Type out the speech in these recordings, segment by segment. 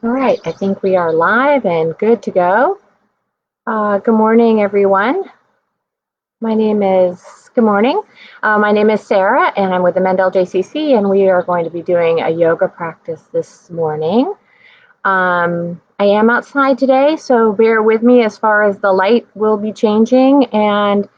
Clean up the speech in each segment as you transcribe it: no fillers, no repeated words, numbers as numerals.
All right, I think we are live and good to go. Good morning, everyone. Good morning. My name is Sarah, and I'm with the Mendel JCC, and we are going to be doing a yoga practice this morning. I am outside today, so bear with me as far as the light will be changing, and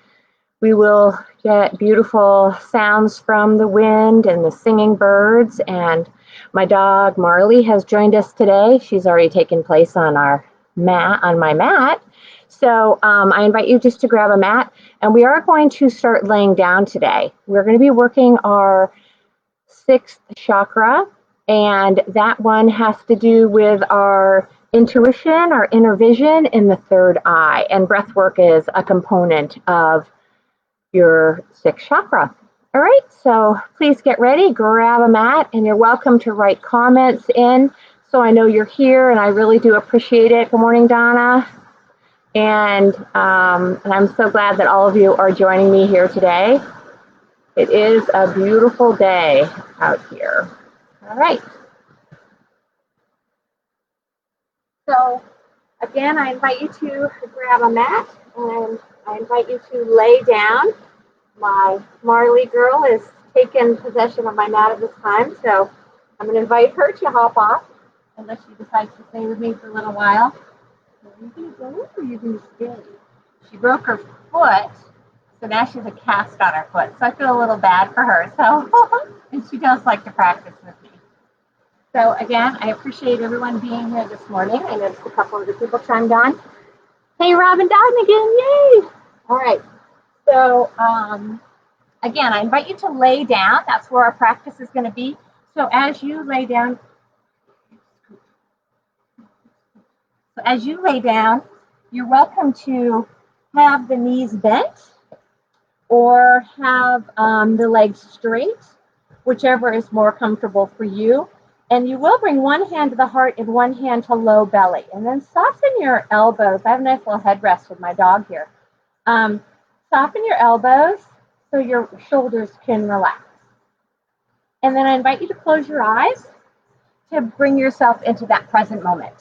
we will get beautiful sounds from the wind and the singing birds. And my dog Marley has joined us today. She's already taken place on our mat, on my mat. So I invite you just to grab a mat, and we are going to start laying down today. We're going to be working our sixth chakra, and that one has to do with our intuition, our inner vision in the third eye. And breath work is a component of your sixth chakra. All right, so please get ready, grab a mat, and you're welcome to write comments in so I know you're here, and I really do appreciate it. Good morning, Donna. And I'm so glad that all of you are joining me here today. It is a beautiful day out here. All right. So again, I invite you to grab a mat, and I invite you to lay down. My Marley girl is taking possession of my mat at this time, so I'm going to invite her to hop off, unless she decides to stay with me for a little while. Are you going to go or are you going to stay? She broke her foot, so now she has a cast on her foot, so I feel a little bad for her. So, and she does like to practice with me. So again, I appreciate everyone being here this morning. I noticed a couple of the people chimed on. Hey, Robin Dowden again, yay! All right. So, again, I invite you to lay down. That's where our practice is going to be. So as you lay down, you're welcome to have the knees bent or have the legs straight, whichever is more comfortable for you. And you will bring one hand to the heart and one hand to low belly. And then soften your elbows. I have a nice little headrest with my dog here. Soften your elbows so your shoulders can relax. And then I invite you to close your eyes to bring yourself into that present moment.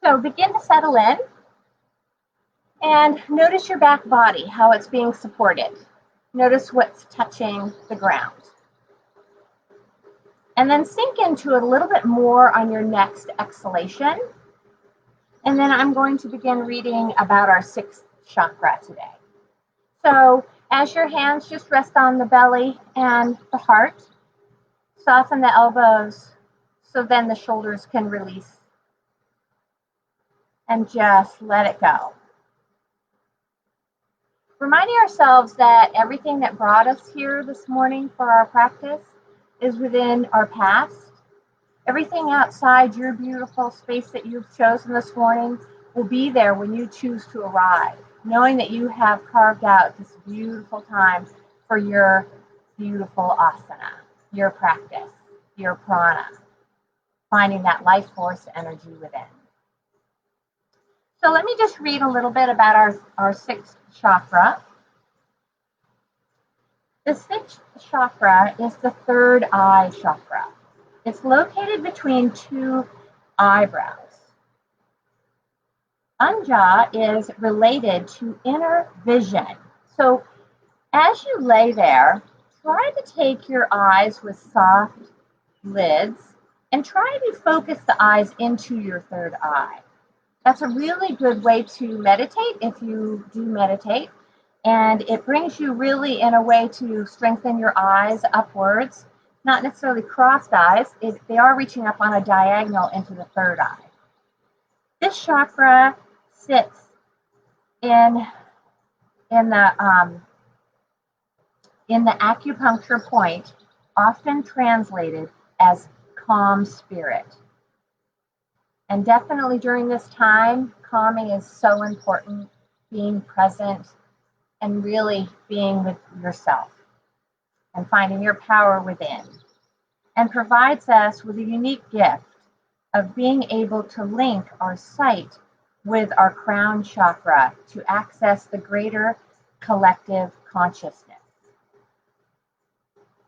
So begin to settle in and notice your back body, how it's being supported. Notice what's touching the ground. And then sink into it a little bit more on your next exhalation. And then I'm going to begin reading about our sixth chakra today. So as your hands just rest on the belly and the heart, soften the elbows so then the shoulders can release. And just let it go. Reminding ourselves that everything that brought us here this morning for our practice is within our past. Everything outside your beautiful space that you've chosen this morning will be there when you choose to arrive, knowing that you have carved out this beautiful time for your beautiful asana, your practice, your prana, finding that life force energy within. So let me just read a little bit about our sixth chakra. The sixth chakra is the third eye chakra. It's located between two eyebrows. Anja is related to inner vision. So as you lay there, try to take your eyes with soft lids and try to focus the eyes into your third eye. That's a really good way to meditate if you do meditate. And it brings you really in a way to strengthen your eyes upwards, not necessarily crossed eyes. They are reaching up on a diagonal into the third eye. This chakra sits in the acupuncture point, often translated as calm spirit. And definitely during this time, calming is so important, being present and really being with yourself and finding your power within, and provides us with a unique gift of being able to link our sight with our crown chakra to access the greater collective consciousness.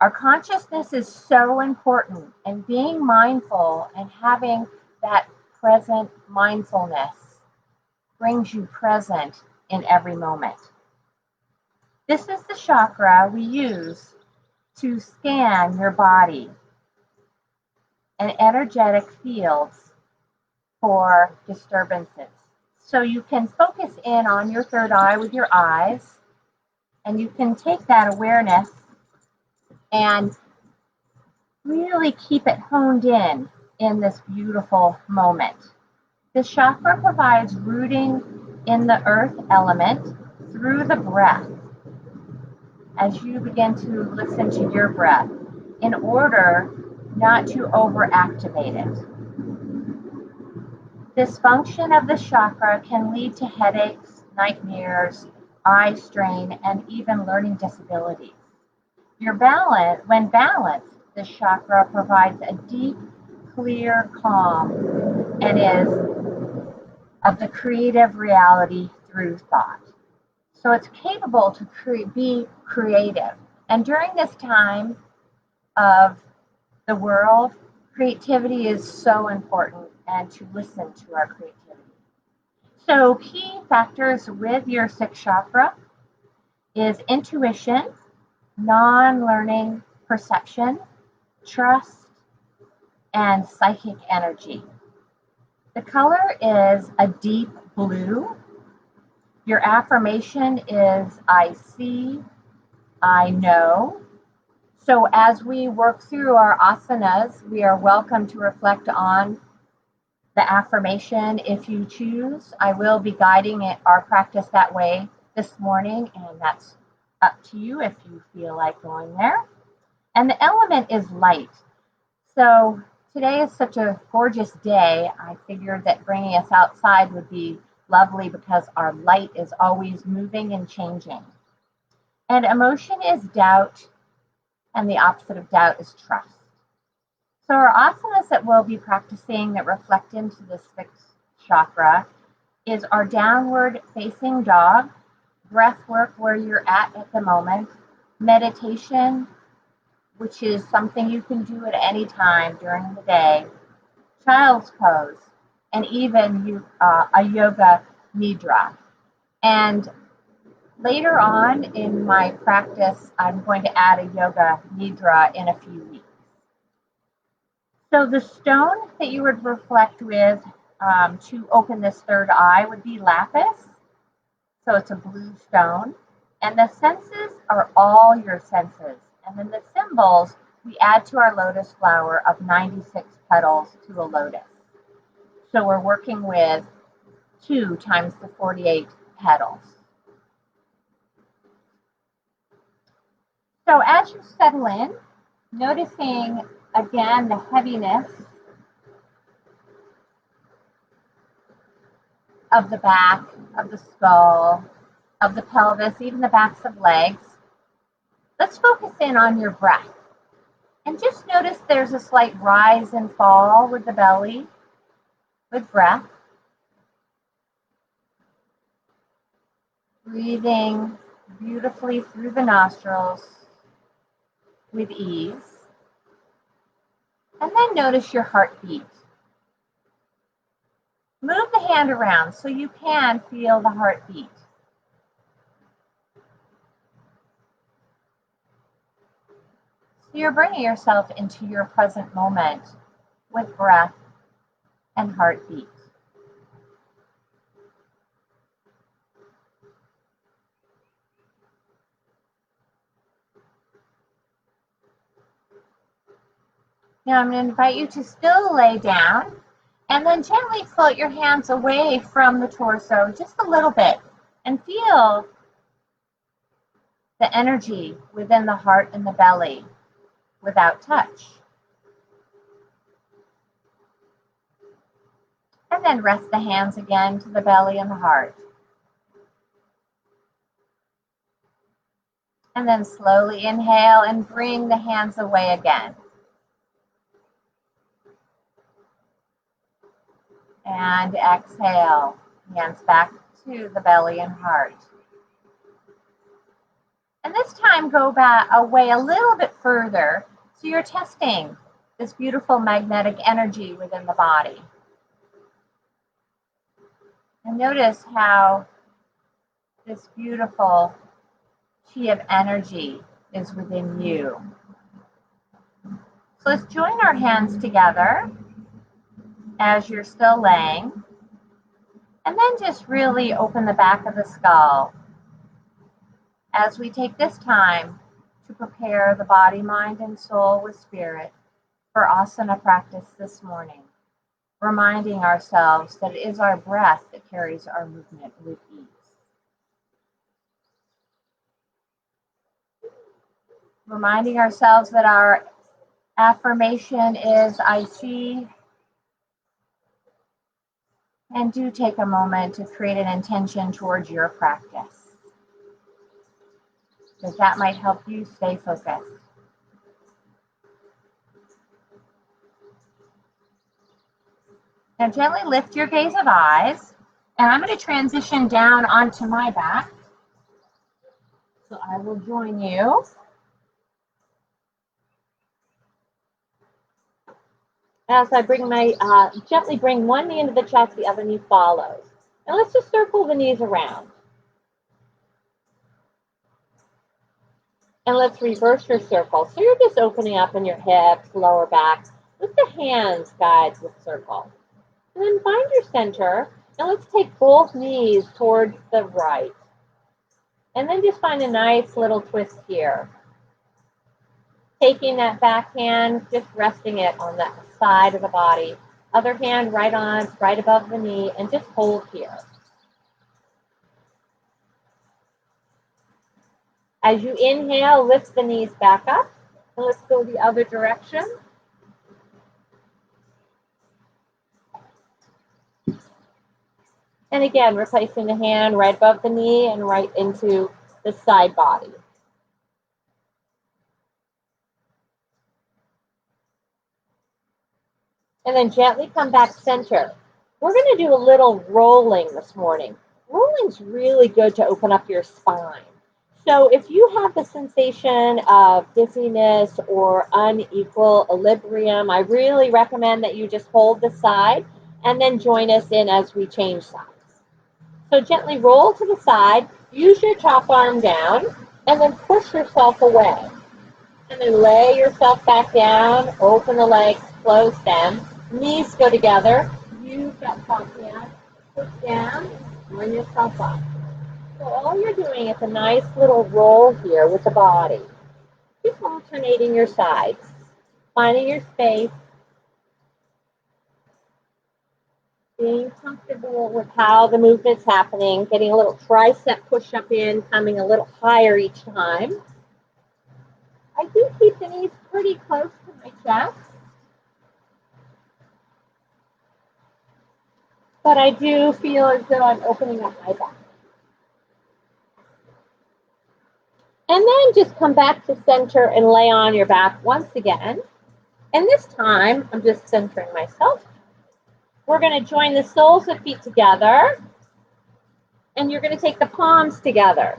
Our consciousness is so important, and being mindful and having that present mindfulness brings you present in every moment. This is the chakra we use to scan your body and energetic fields for disturbances. So you can focus in on your third eye with your eyes, and you can take that awareness and really keep it honed in this beautiful moment. This chakra provides rooting in the earth element through the breath as you begin to listen to your breath in order not to overactivate it. Dysfunction of the chakra can lead to headaches, nightmares, eye strain, and even learning disabilities. When balanced, this chakra provides a deep, clear calm and is of the creative reality through thought. So it's capable to be creative. And during this time of the world, creativity is so important, and to listen to our creativity. So key factors with your sixth chakra is intuition, non-learning perception, trust, and psychic energy. The color is a deep blue. Your affirmation is I see, I know. So as we work through our asanas, we are welcome to reflect on the affirmation if you choose. I will be guiding our practice that way this morning, and that's up to you if you feel like going there. And the element is light. So today is such a gorgeous day. I figured that bringing us outside would be lovely because our light is always moving and changing. And emotion is doubt, and the opposite of doubt is trust. So our asanas that we'll be practicing that reflect into the sixth chakra is our downward facing dog, breath work where you're at the moment, meditation, which is something you can do at any time during the day, child's pose, and even a yoga nidra. And later on in my practice, I'm going to add a yoga nidra in a few weeks. So the stone that you would reflect with to open this third eye would be lapis. So it's a blue stone. And the senses are all your senses. And then the symbols we add to our lotus flower of 96 petals to a lotus. So we're working with 2 times the 48 petals. So as you settle in, noticing again the heaviness of the back, of the skull, of the pelvis, even the backs of legs. Let's focus in on your breath. And just notice there's a slight rise and fall with the belly, with breath. Breathing beautifully through the nostrils with ease. And then notice your heartbeat. Move the hand around so you can feel the heartbeat. So you're bringing yourself into your present moment with breath and heartbeat. Now I'm going to invite you to still lay down and then gently float your hands away from the torso just a little bit and feel the energy within the heart and the belly without touch. And then rest the hands again to the belly and the heart. And then slowly inhale and bring the hands away again. And exhale, hands back to the belly and heart. And this time go back away a little bit further. So you're testing this beautiful magnetic energy within the body. And notice how this beautiful chi of energy is within you. So let's join our hands together as you're still laying. And then just really open the back of the skull as we take this time to prepare the body, mind, and soul with spirit for asana practice this morning, reminding ourselves that it is our breath that carries our movement with ease. Reminding ourselves that our affirmation is I see, and do take a moment to create an intention towards your practice, because that might help you stay focused. Now gently lift your gaze of eyes, and I'm going to transition down onto my back. So I will join you. As I bring my, gently bring one knee into the chest, the other knee follows. And let's just circle the knees around. And let's reverse your circle. So you're just opening up in your hips, lower back. Let the hands guide the circle. And then find your center, and let's take both knees towards the right. And then just find a nice little twist here. Taking that back hand, just resting it on that side of the body. Other hand right above the knee, and just hold here. As you inhale, lift the knees back up, and let's go the other direction. And again, replacing the hand right above the knee and right into the side body. And then gently come back center. We're going to do a little rolling this morning. Rolling's really good to open up your spine. So if you have the sensation of dizziness or unequal equilibrium, I really recommend that you just hold the side and then join us in as we change sides. So gently roll to the side, use your top arm down, and then push yourself away. And then lay yourself back down, open the legs, close them, knees go together, use that top hand, push down, bring yourself up. So all you're doing is a nice little roll here with the body. Just alternating your sides, finding your space, being comfortable with how the movement's happening, getting a little tricep push-up in, coming a little higher each time. I do keep the knees pretty close to my chest, but I do feel as though I'm opening up my back. And then just come back to center and lay on your back once again. And this time, I'm just centering myself. We're going to join the soles of feet together. And you're going to take the palms together.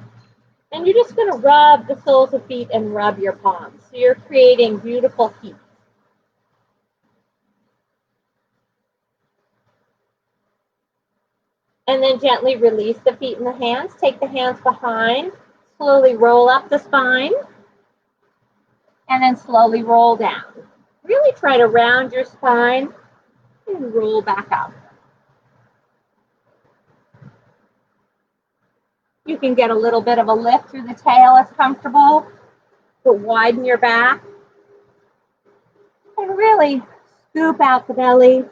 And you're just going to rub the soles of feet and rub your palms. So you're creating beautiful heat. And then gently release the feet and the hands. Take the hands behind. Slowly roll up the spine. And then slowly roll down. Really try to round your spine and roll back up. You can get a little bit of a lift through the tail if comfortable. But widen your back. And really scoop out the belly.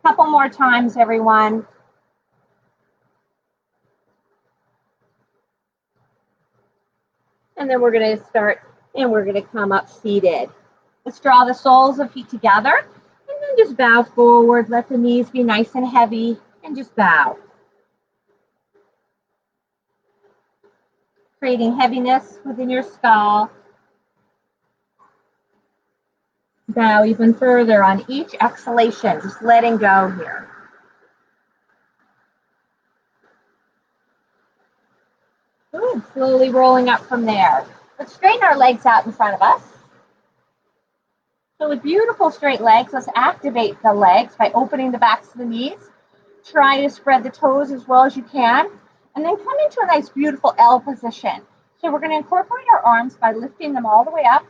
Couple more times, everyone. And then we're going to start, and we're going to come up seated. Let's draw the soles of feet together, and then just bow forward. Let the knees be nice and heavy, and just bow. Creating heaviness within your skull. Bow even further on each exhalation, just letting go here. Good, slowly rolling up from there. Let's straighten our legs out in front of us. So with beautiful straight legs, let's activate the legs by opening the backs of the knees. Try to spread the toes as well as you can. And then come into a nice, beautiful L position. So we're going to incorporate our arms by lifting them all the way up.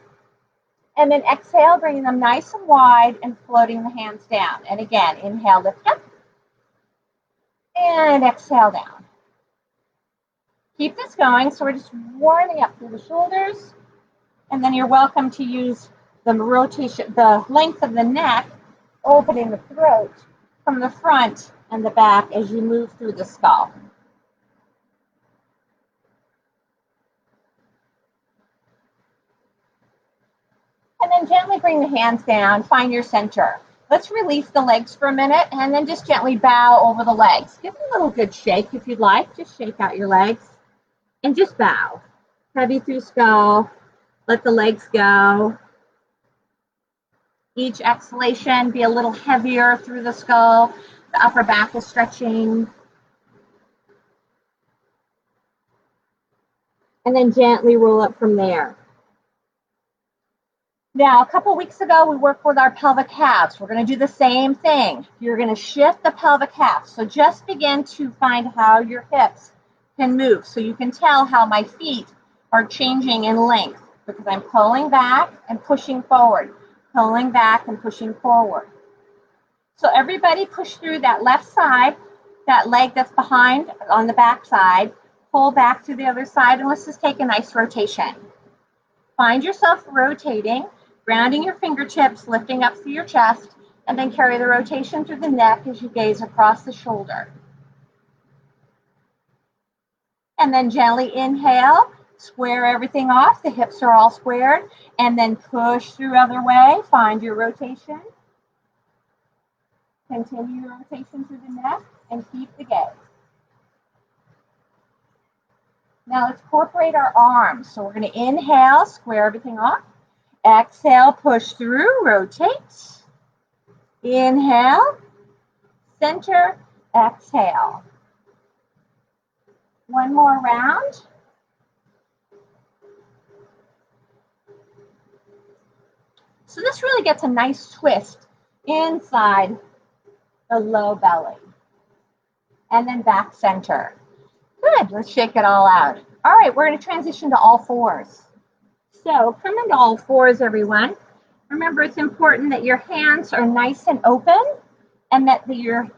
And then exhale, bringing them nice and wide and floating the hands down. And again, inhale, lift up. And exhale down. Keep this going. So we're just warming up through the shoulders. And then you're welcome to use the rotation, the length of the neck, opening the throat from the front and the back as you move through the skull. And then gently bring the hands down, find your center. Let's release the legs for a minute and then just gently bow over the legs. Give them a little good shake if you'd like. Just shake out your legs and just bow. Heavy through skull. Let the legs go. Each exhalation be a little heavier through the skull. The upper back is stretching. And then gently roll up from there. Now, a couple weeks ago, we worked with our pelvic halves. We're going to do the same thing. You're going to shift the pelvic half. So just begin to find how your hips can move. So you can tell how my feet are changing in length because I'm pulling back and pushing forward, pulling back and pushing forward. So everybody push through that left side, that leg that's behind on the back side, pull back to the other side, and let's just take a nice rotation. Find yourself rotating, grounding your fingertips, lifting up through your chest, and then carry the rotation through the neck as you gaze across the shoulder. And then gently inhale, square everything off, the hips are all squared, and then push through other way, find your rotation. Continue your rotation through the neck and keep the gaze. Now let's incorporate our arms. So we're going to inhale, square everything off. Exhale, push through, rotate. Inhale, center, exhale. One more round. So this really gets a nice twist inside the low belly. And then back center. Good, let's shake it all out. All right, we're going to transition to all fours. So come into all fours, everyone. Remember, it's important that your hands are nice and open and that your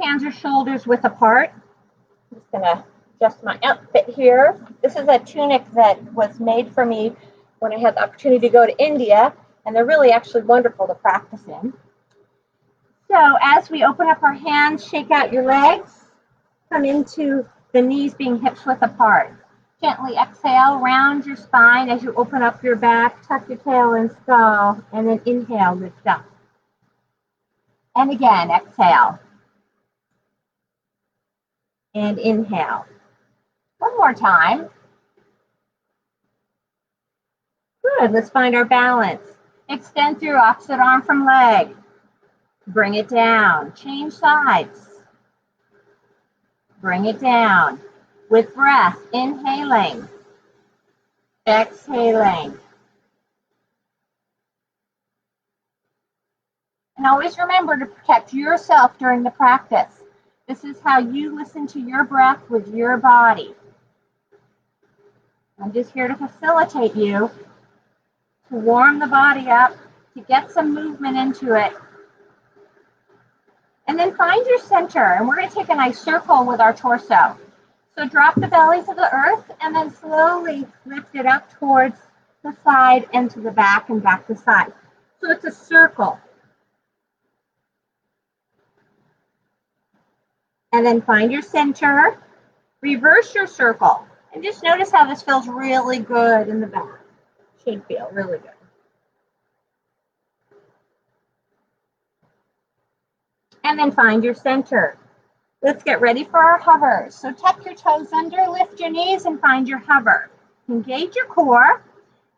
hands are shoulders width apart. I'm just going to adjust my outfit here. This is a tunic that was made for me when I had the opportunity to go to India, and they're really actually wonderful to practice in. So as we open up our hands, shake out your legs, come into the knees being hips width apart. Gently exhale, round your spine as you open up your back, tuck your tail and skull, and then inhale, lift up. And again, exhale. And inhale. One more time. Good, let's find our balance. Extend through opposite arm from leg. Bring it down, change sides. Bring it down. With breath, inhaling, exhaling. And always remember to protect yourself during the practice. This is how you listen to your breath with your body. I'm just here to facilitate you, to warm the body up, to get some movement into it. And then find your center, and we're going to take a nice circle with our torso. So drop the belly to the earth and then slowly lift it up towards the side and to the back and back to side. So it's a circle. And then find your center, reverse your circle, and just notice how this feels really good in the back. Should feel really good. And then find your center. Let's get ready for our hover. So tuck your toes under, lift your knees, and find your hover. Engage your core,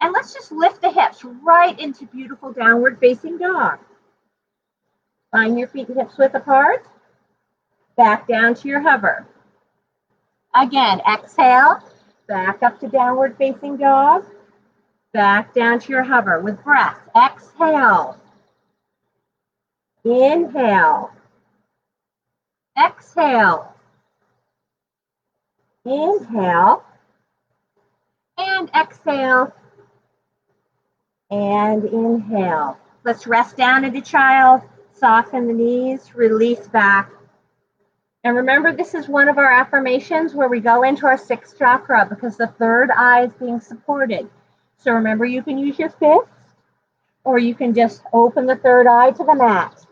and let's just lift the hips right into beautiful downward facing dog. Find your feet and hips width apart. Back down to your hover. Again, exhale, Back up to downward facing dog. Back down to your hover with breath. Exhale. Inhale. Exhale. Inhale. And exhale. And inhale. Let's rest down into child. Soften the knees. Release back. And remember, this is one of our affirmations where we go into our sixth chakra because the third eye is being supported. So remember, you can use your fist or you can just open the third eye to the mat.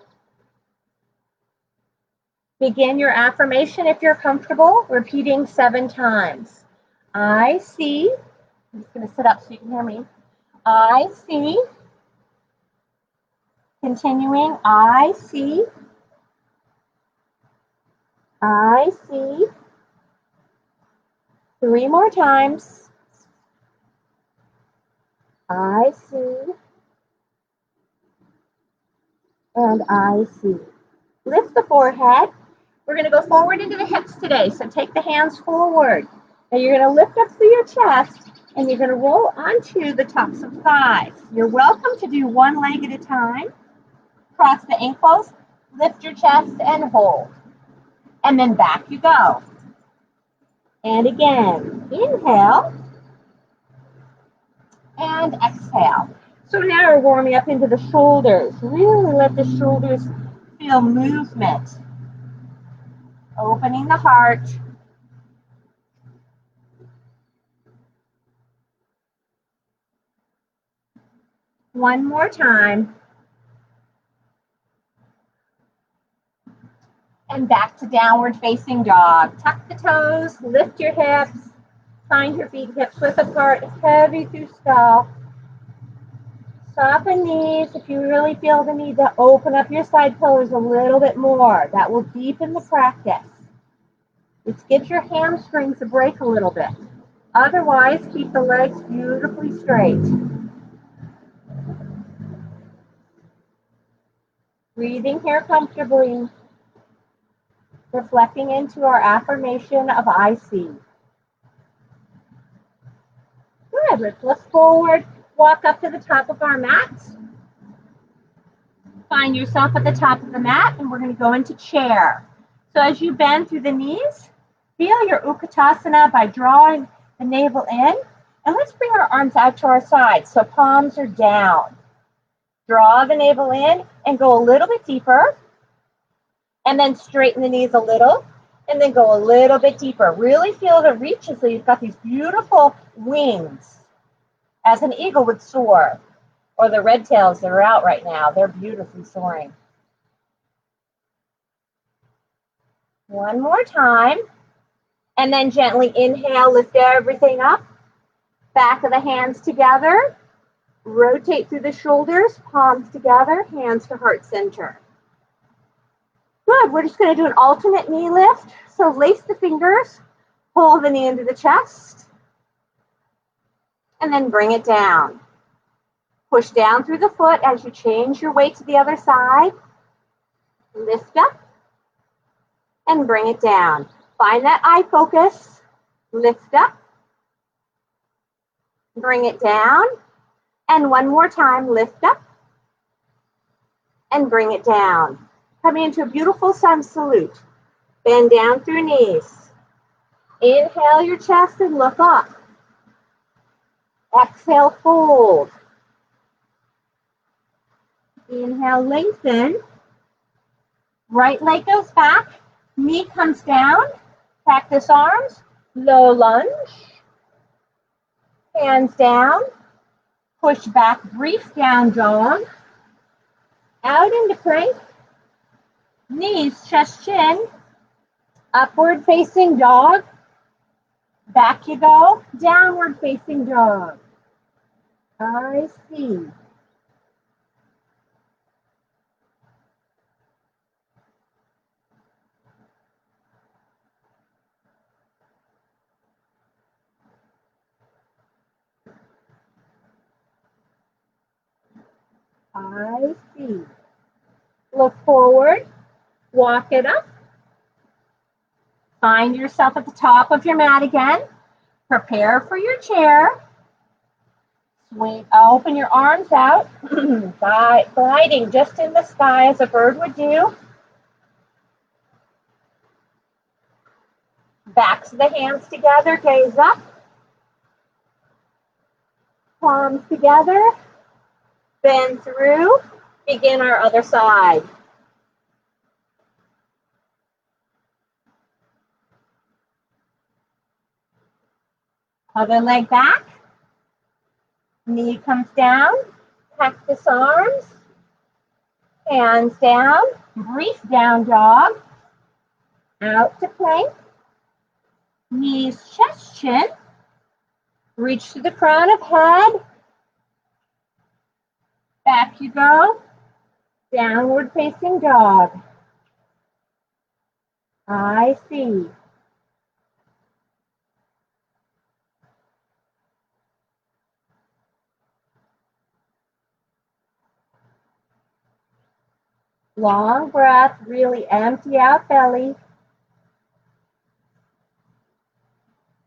Begin your affirmation if you're comfortable, repeating 7 times. I see, I'm just going to sit up so you can hear me. I see, continuing, I see, I see. 3 more times. I see, and I see. Lift the forehead. We're going to go forward into the hips today, so take the hands forward. Now you're going to lift up through your chest, and you're going to roll onto the tops of thighs. You're welcome to do one leg at a time. Cross the ankles, lift your chest, and hold. And then back you go. And again, inhale, and exhale. So now we're warming up into the shoulders. Really let the shoulders feel movement. Opening the heart. One more time. And back to downward facing dog. Tuck the toes, lift your hips, find your feet hips width apart, heavy through skull. Soften knees if you really feel the need to open up your side pillars a little bit more. That will deepen the practice. Just give your hamstrings a break a little bit. Otherwise, keep the legs beautifully straight. Breathing here comfortably. Reflecting into our affirmation of I see. Good. Let's look forward. Walk up to the top of our mat. Find yourself at the top of the mat, and we're going to go into chair. So as you bend through the knees, feel your Utkatasana by drawing the navel in. And let's bring our arms out to our sides so palms are down. Draw the navel in and go a little bit deeper. And then straighten the knees a little. And then go a little bit deeper. Really feel the reach so you've got these beautiful wings as an eagle would soar. Or the red tails that are out right now. They're beautifully soaring. One more time. And then gently inhale, lift everything up. Back of the hands together. Rotate through the shoulders, palms together, hands to heart center. Good. We're just going to do an alternate knee lift. So lace the fingers, pull the knee into the chest, and then bring it down. Push down through the foot as you change your weight to the other side. Lift up and bring it down. Find that eye focus. Lift up. Bring it down. And one more time, lift up. And bring it down. Coming into a beautiful sun salute. Bend down through knees. Inhale your chest and look up. Exhale, fold. Inhale, lengthen. Right leg goes back. Knee comes down. Cactus arms. Low lunge. Hands down. Push back, brief down dog. Out into plank. Knees, chest, chin. Upward facing dog. Back you go. Downward facing dog. I see. I see. Look forward. Walk it up. Find yourself at the top of your mat again. Prepare for your chair. Swing, open your arms out, gliding just in the sky as a bird would do. Backs of the hands together, gaze up. Palms together, bend through, begin our other side. Other leg back, knee comes down, cactus arms, hands down, brief down dog, out to plank, knees, chest, chin, reach to the crown of head, back you go, downward facing dog. I see. Long breath, really empty out belly.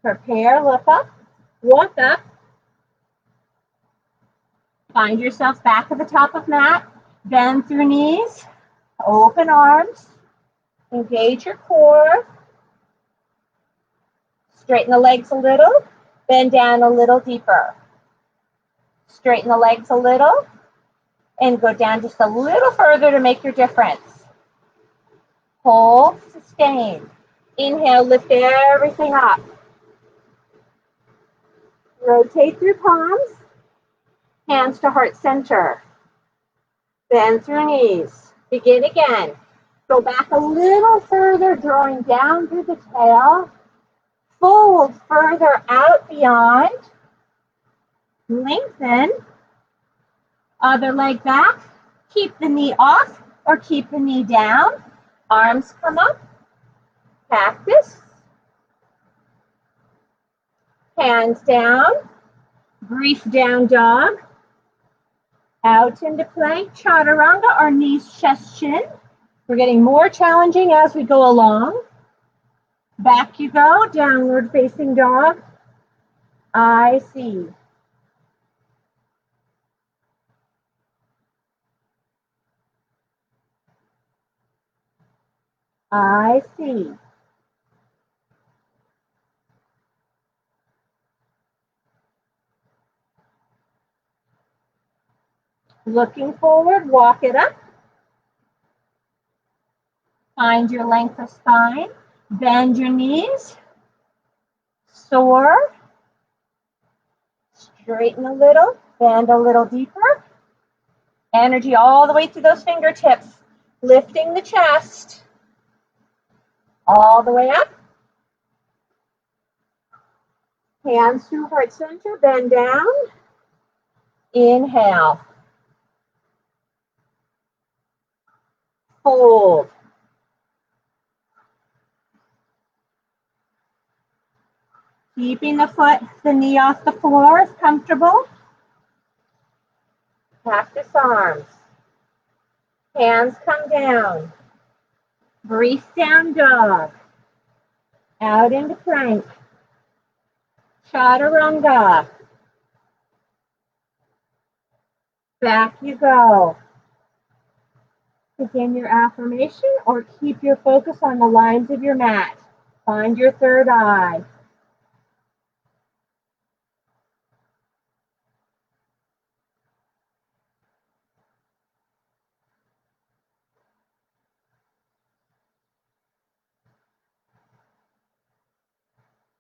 Prepare, look up, walk up. Find yourself back at the top of mat. Bend through knees, open arms, engage your core. Straighten the legs a little, bend down a little deeper. Straighten the legs a little, and go down just a little further to make your difference. Hold, sustain. Inhale, lift everything up. Rotate through palms, hands to heart center. Bend through knees. Begin again. Go back a little further, drawing down through the tail. Fold further out beyond. Lengthen. Other leg back. Keep the knee off or keep the knee down. Arms come up. Cactus. Hands down. Brief down dog. Out into plank. Chaturanga or knees, chest, chin. We're getting more challenging as we go along. Back you go. Downward facing dog. I see. I see. Looking forward, walk it up. Find your length of spine. Bend your knees. Soar. Straighten a little. Bend a little deeper. Energy all the way to those fingertips. Lifting the chest. All the way up. Hands to heart center. Bend down. Inhale. Fold. Keeping the knee off the floor if comfortable. Cactus arms. Hands come down. Brief down dog. Out into plank. Chaturanga. Back you go. Begin your affirmation or keep your focus on the lines of your mat. Find your third eye.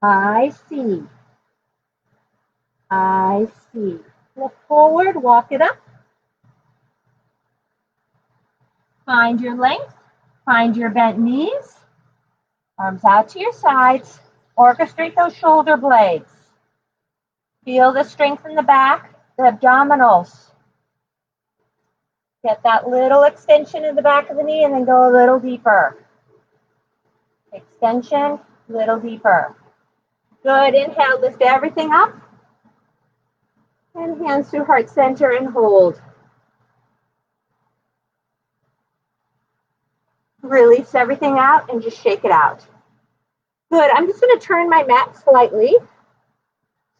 I see. I see. Look forward, walk it up. Find your length. Find your bent knees. Arms out to your sides. Orchestrate those shoulder blades. Feel the strength in the back, the abdominals. Get that little extension in the back of the knee and then go a little deeper. Extension, little deeper. Good, inhale, lift everything up. And hands to heart center and hold. Release everything out and just shake it out. Good, I'm just gonna turn my mat slightly.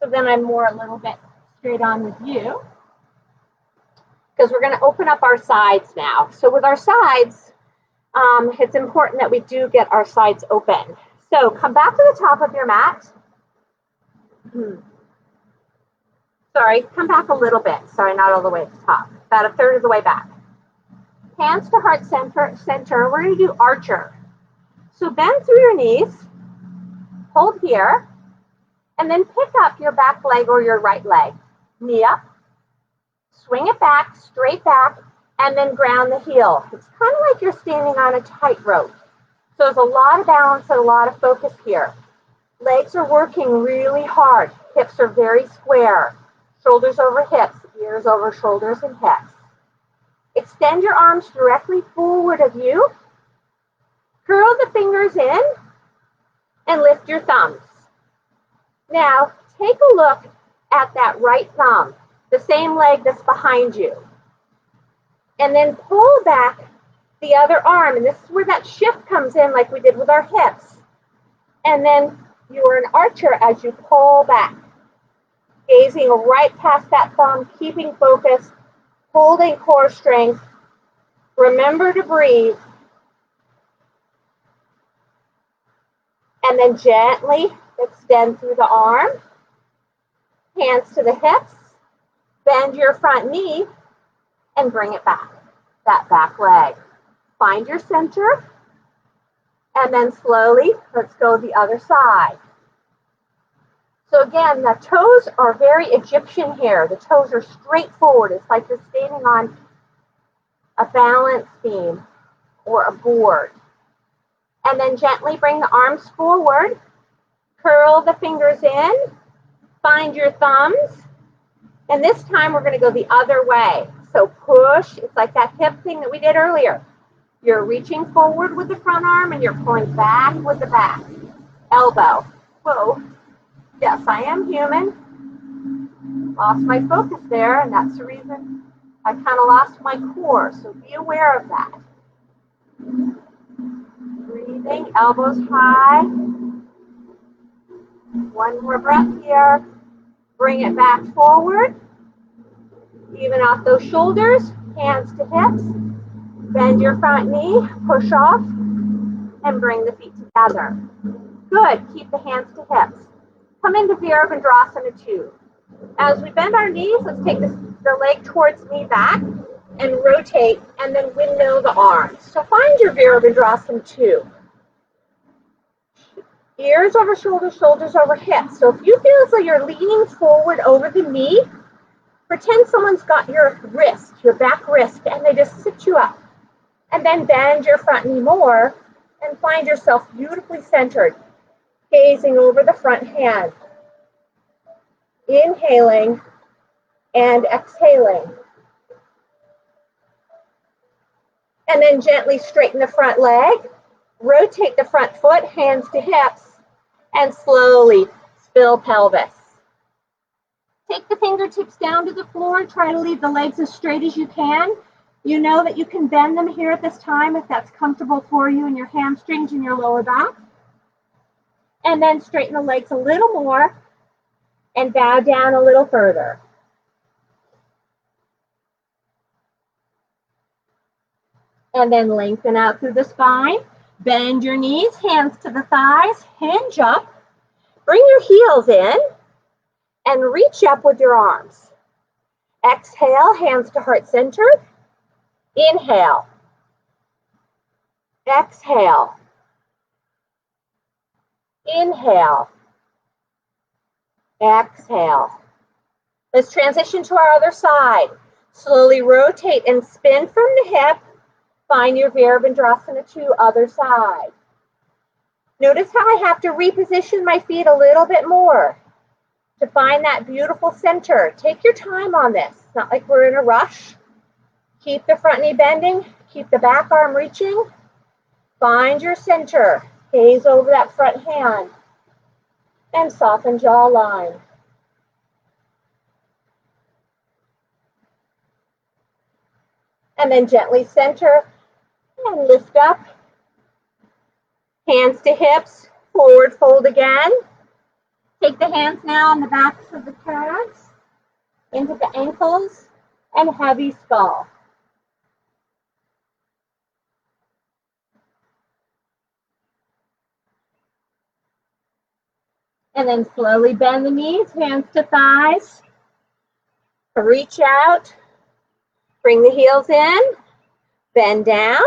So then I'm more a little bit straight on with you, because we're going to open up our sides now. So with our sides, it's important that we do get our sides open. So come back to the top of your mat. Sorry, come back a little bit. Sorry, not all the way to the top. About a third of the way back. Hands to heart center. We're going to do archer. So bend through your knees, hold here, and then pick up your back leg or your right leg. Knee up, swing it back, straight back, and then ground the heel. It's kind of like you're standing on a tightrope. So there's a lot of balance and a lot of focus here. Legs are working really hard. Hips are very square. Shoulders over hips, ears over shoulders and hips. Extend your arms directly forward of you. Curl the fingers in and lift your thumbs. Now, take a look at that right thumb, the same leg that's behind you. And then pull back the other arm. And this is where that shift comes in, like we did with our hips. And then you are an archer as you pull back, gazing right past that thumb, keeping focus, holding core strength. Remember to breathe. And then gently extend through the arm, hands to the hips, bend your front knee, and bring it back, that back leg. Find your center, and then slowly, let's go the other side. So again, the toes are very Egyptian here. The toes are straight forward. It's like you're standing on a balance beam or a board. And then gently bring the arms forward, curl the fingers in, find your thumbs, and this time we're going to go the other way. So push, it's like that hip thing that we did earlier. You're reaching forward with the front arm and you're pulling back with the back. Elbow. Whoa. Yes, I am human. Lost my focus there, and that's the reason I kind of lost my core. So be aware of that. Breathing, elbows high. One more breath here. Bring it back forward. Even off those shoulders, hands to hips. Bend your front knee, push off, and bring the feet together. Good, keep the hands to hips. Come into Virabhadrasana 2. As we bend our knees, let's take the leg towards me back and rotate, and then windmill the arms. So find your Virabhadrasana 2. Ears over shoulders, shoulders over hips. So if you feel as though you're leaning forward over the knee, pretend someone's got your wrist, your back wrist, and they just sit you up. And then bend your front knee more and find yourself beautifully centered, gazing over the front hand. Inhaling and exhaling. And then gently straighten the front leg, rotate the front foot, hands to hips, and slowly spill pelvis. Take the fingertips down to the floor, try to leave the legs as straight as you can. You know that you can bend them here at this time if that's comfortable for you in your hamstrings and your lower back. And then straighten the legs a little more and bow down a little further. And then lengthen out through the spine. Bend your knees, hands to the thighs, hinge up. Bring your heels in and reach up with your arms. Exhale, hands to heart center. Inhale. Exhale. Inhale. Exhale. Let's transition to our other side. Slowly rotate and spin from the hip. Find your Virabhadrasana 2, other side. Notice how I have to reposition my feet a little bit more to find that beautiful center. Take your time on this. It's not like we're in a rush. Keep the front knee bending. Keep the back arm reaching. Find your center. Gaze over that front hand. And soften jawline. And then gently center and lift up. Hands to hips, forward fold again. Take the hands now on the backs of the calves, into the ankles, and heavy skull. And then slowly bend the knees, hands to thighs. Reach out, bring the heels in, bend down,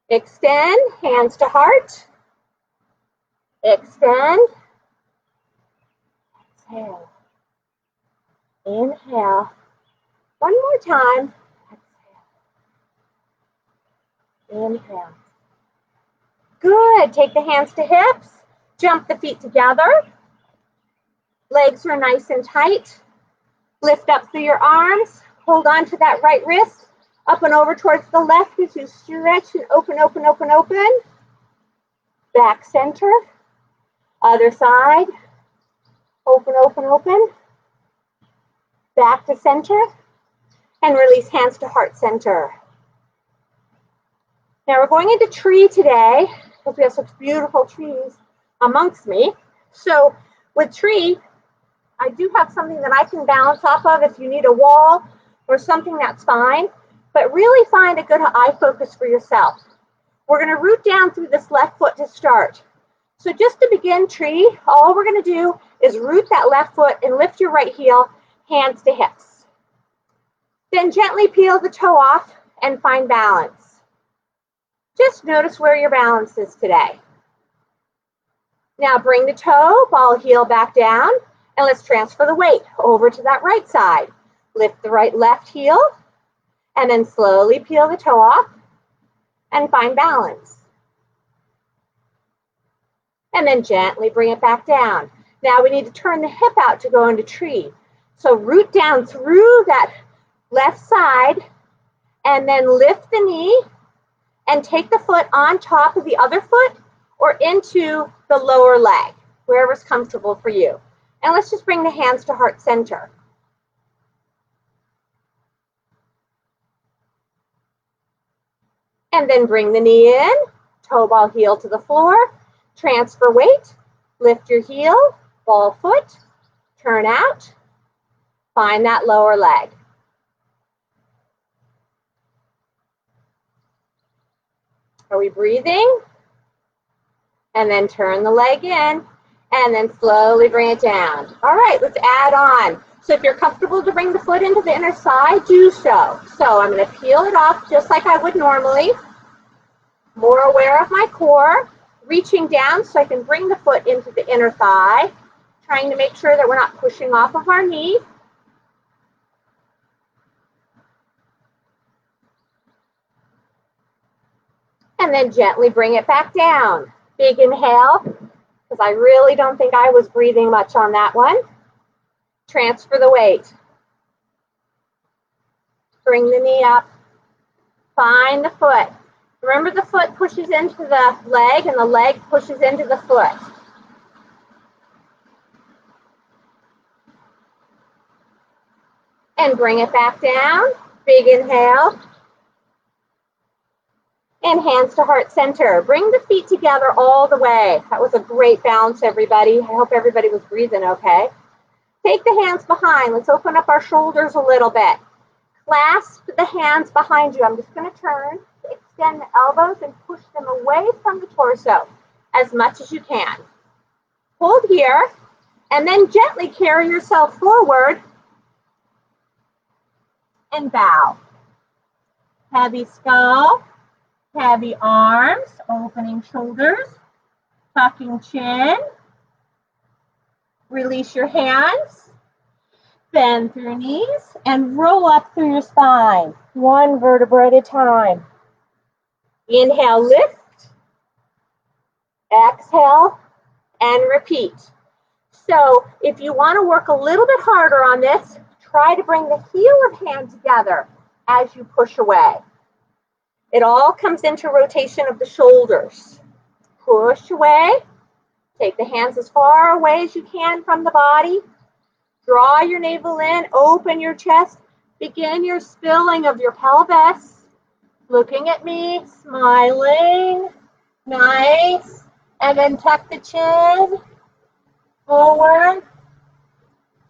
extend, hands to heart, extend, exhale, inhale, one more time, exhale, inhale. Good, take the hands to hips, jump the feet together, legs are nice and tight, lift up through your arms, hold on to that right wrist, up and over towards the left as you stretch and open, open, open, open. Back center, other side, open, open, open. Back to center, and release hands to heart center. Now we're going into tree today, because we have such beautiful trees amongst me. So with tree, I do have something that I can bounce off of. If you need a wall or something, that's fine. But really find a good eye focus for yourself. We're going to root down through this left foot to start. So just to begin tree, all we're going to do is root that left foot and lift your right heel, hands to hips. Then gently peel the toe off and find balance. Just notice where your balance is today. Now bring the toe, ball heel back down, and let's transfer the weight over to that right side. Lift the right left heel, and then slowly peel the toe off and find balance. And then gently bring it back down. Now we need to turn the hip out to go into tree. So root down through that left side, and then lift the knee, and take the foot on top of the other foot or into the lower leg, wherever's comfortable for you. And let's just bring the hands to heart center. And then bring the knee in, toe ball heel to the floor, transfer weight, lift your heel, ball foot, turn out, find that lower leg. Are we breathing? And then turn the leg in, and then slowly bring it down. All right, let's add on. So if you're comfortable to bring the foot into the inner thigh, do so. So I'm going to peel it off just like I would normally. More aware of my core, reaching down so I can bring the foot into the inner thigh, trying to make sure that we're not pushing off of our knee. And then gently bring it back down. Big inhale, because I really don't think I was breathing much on that one. Transfer the weight. Bring the knee up. Find the foot. Remember, the foot pushes into the leg and the leg pushes into the foot. And bring it back down. Big inhale. And hands to heart center. Bring the feet together all the way. That was a great balance, everybody. I hope everybody was breathing okay. Take the hands behind. Let's open up our shoulders a little bit. Clasp the hands behind you. I'm just going to turn, extend the elbows, and push them away from the torso as much as you can. Hold here, and then gently carry yourself forward and bow. Heavy skull. Heavy arms, opening shoulders, tucking chin. Release your hands, bend through knees, and roll up through your spine, one vertebra at a time. Inhale, lift. Exhale, and repeat. So if you want to work a little bit harder on this, try to bring the heel of hand together as you push away. It all comes into rotation of the shoulders. Push away. Take the hands as far away as you can from the body. Draw your navel in. Open your chest. Begin your spilling of your pelvis. Looking at me, smiling. Nice. And then tuck the chin. forward,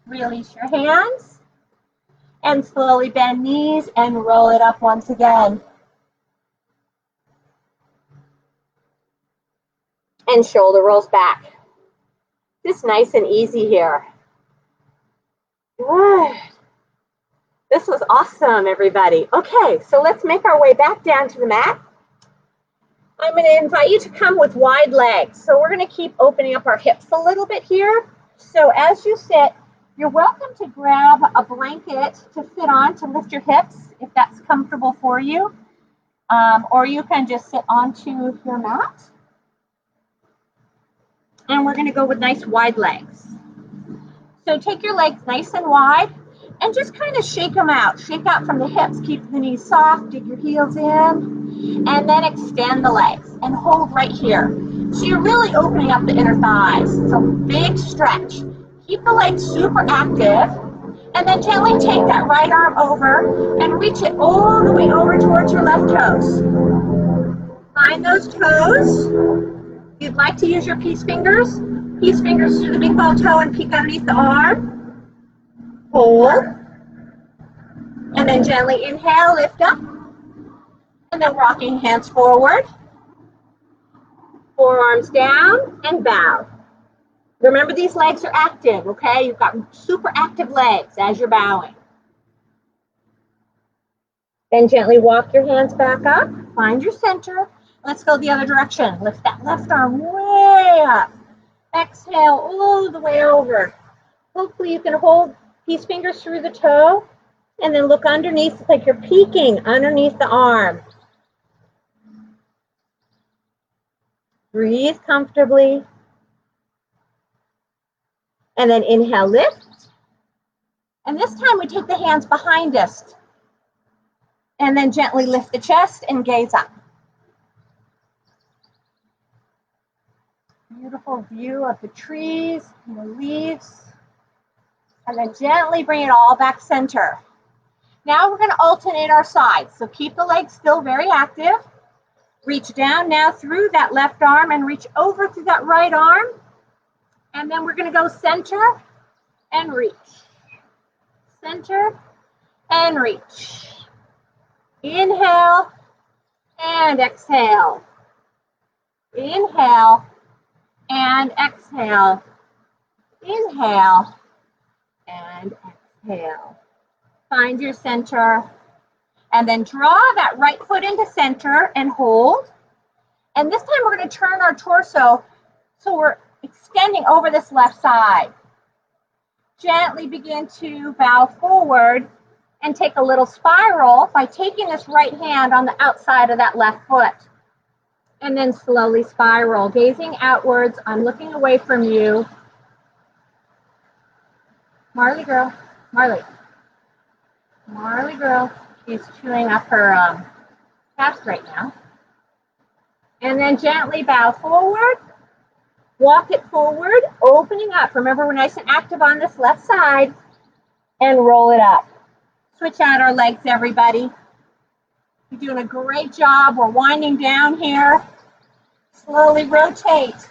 release your hands, and slowly bend knees and roll it up once again. And shoulder rolls back. Just nice and easy here. Good. This was awesome, everybody. Okay, so let's make our way back down to the mat. I'm going to invite you to come with wide legs. So we're going to keep opening up our hips a little bit here. So as you sit, you're welcome to grab a blanket to sit on to lift your hips if that's comfortable for you. Or you can just sit onto your mat. And we're going to go with nice wide legs. So take your legs nice and wide and just kind of shake them out. Shake out from the hips, keep the knees soft, dig your heels in, and then extend the legs and hold right here. So you're really opening up the inner thighs. It's a big stretch. Keep the legs super active, and then gently take that right arm over and reach it all the way over towards your left toes. Find those toes. If you'd like to use your peace fingers through the big ball toe and peek underneath the arm. Hold. And then gently inhale, lift up. And then rocking hands forward. Forearms down and bow. Remember, these legs are active, okay? You've got super active legs as you're bowing. Then gently walk your hands back up. Find your center. Let's go the other direction. Lift that left arm way up. Exhale all the way over. Hopefully you can hold peace fingers through the toe and then look underneath like you're peeking underneath the arm. Breathe comfortably. And then inhale, lift. And this time we take the hands behind us. And then gently lift the chest and gaze up. Beautiful view of the trees and the leaves. And then gently bring it all back center. Now we're going to alternate our sides. So keep the legs still very active. Reach down now through that left arm and reach over through that right arm. And then we're going to go center and reach. Center and reach. Inhale and exhale. Inhale and exhale. Inhale and exhale. Find your center. And then draw that right foot into center and hold. And this time we're going to turn our torso so we're extending over this left side. Gently begin to bow forward and take a little spiral by taking this right hand on the outside of that left foot. And then slowly spiral, gazing outwards. I'm looking away from you. Marley girl, Marley. Marley girl. She's chewing up her task right now. And then gently bow forward. Walk it forward, opening up. Remember, we're nice and active on this left side. And roll it up. Switch out our legs, everybody. You're doing a great job. We're winding down here. Slowly rotate.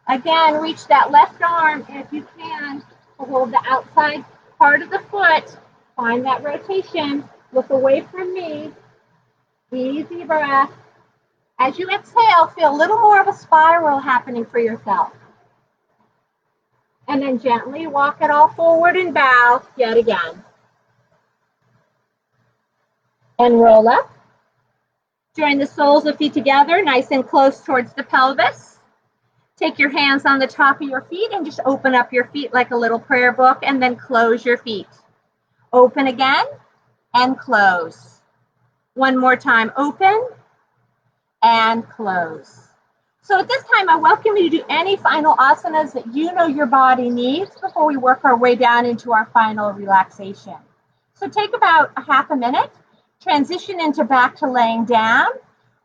Again, reach that left arm if you can. Hold the outside part of the foot. Find that rotation. Look away from me. Easy breath. As you exhale, feel a little more of a spiral happening for yourself. And then gently walk it all forward and bow yet again. And roll up. Join the soles of feet together, nice and close towards the pelvis. Take your hands on the top of your feet and just open up your feet like a little prayer book and then close your feet. Open again and close. One more time, open and close. So at this time, I welcome you to do any final asanas that you know your body needs before we work our way down into our final relaxation. So take about a half a minute, transition into back to laying down,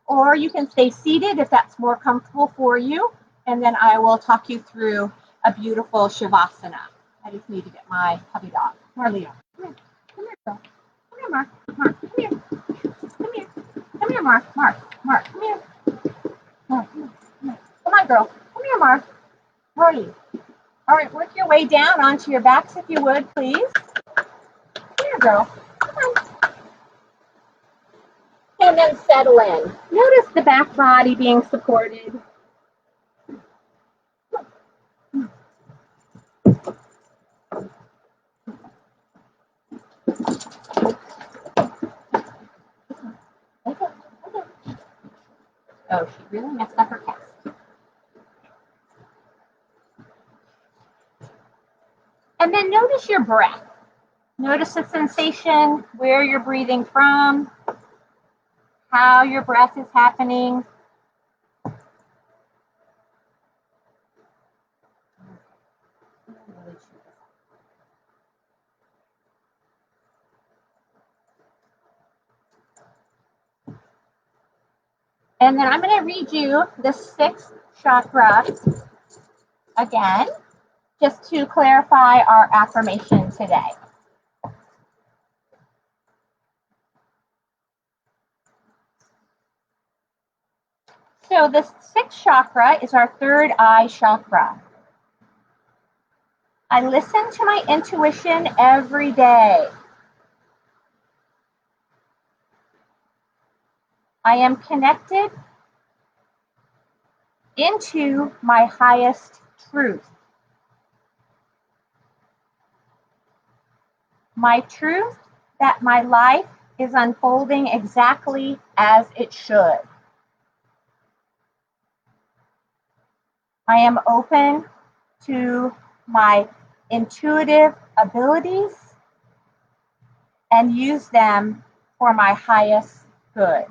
or you can stay seated if that's more comfortable for you, and then I will talk you through a beautiful Shavasana. I just need to get my puppy dog. Marleo, come here. Come here, girl. Come here, Mark. Mark, come here. Come here. Come here, Mark. Mark, come here. Mark, come here. Come on, girl. Come here, Mark. Where are you? All right, work your way down onto your backs if you would, please. There, girl. Come on. And then settle in. Notice the back body being supported. Okay, okay. Oh, she really messed up her cast. And then notice your breath. Notice the sensation, where you're breathing from, how your breath is happening. And then I'm going to read you the sixth chakra again, just to clarify our affirmation today. So the sixth chakra is our third eye chakra. I listen to my intuition every day. I am connected into my highest truth. My truth that my life is unfolding exactly as it should. I am open to my intuitive abilities and use them for my highest good.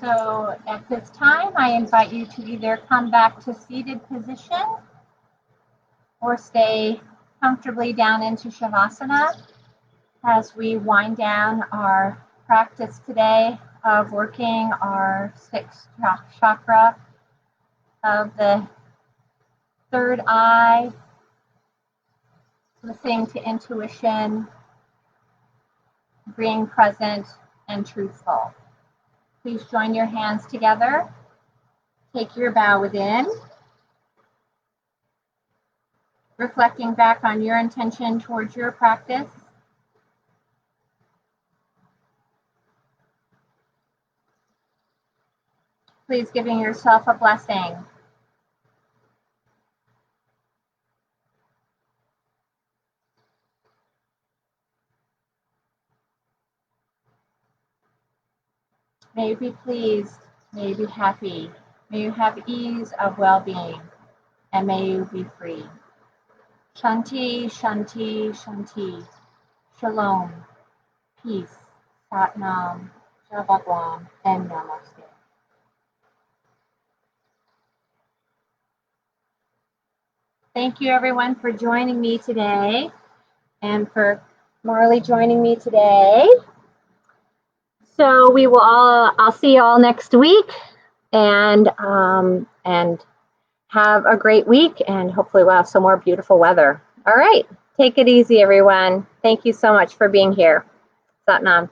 So at this time, I invite you to either come back to seated position or stay comfortably down into Shavasana as we wind down our practice today of working our sixth chakra of the third eye, listening to intuition, being present and truthful. Please join your hands together. Take your bow within, reflecting back on your intention towards your practice. please giving yourself a blessing. May you be pleased, may you be happy, may you have ease of well-being, and may you be free. Shanti, Shanti, Shanti. Shalom, peace, Satnam, Shabagwam, and Namaste. Thank you everyone for joining me today and for Marley joining me today. So I'll see you all next week and have a great week, and hopefully we'll have some more beautiful weather. All right, take it easy everyone. Thank you so much for being here. Satnam.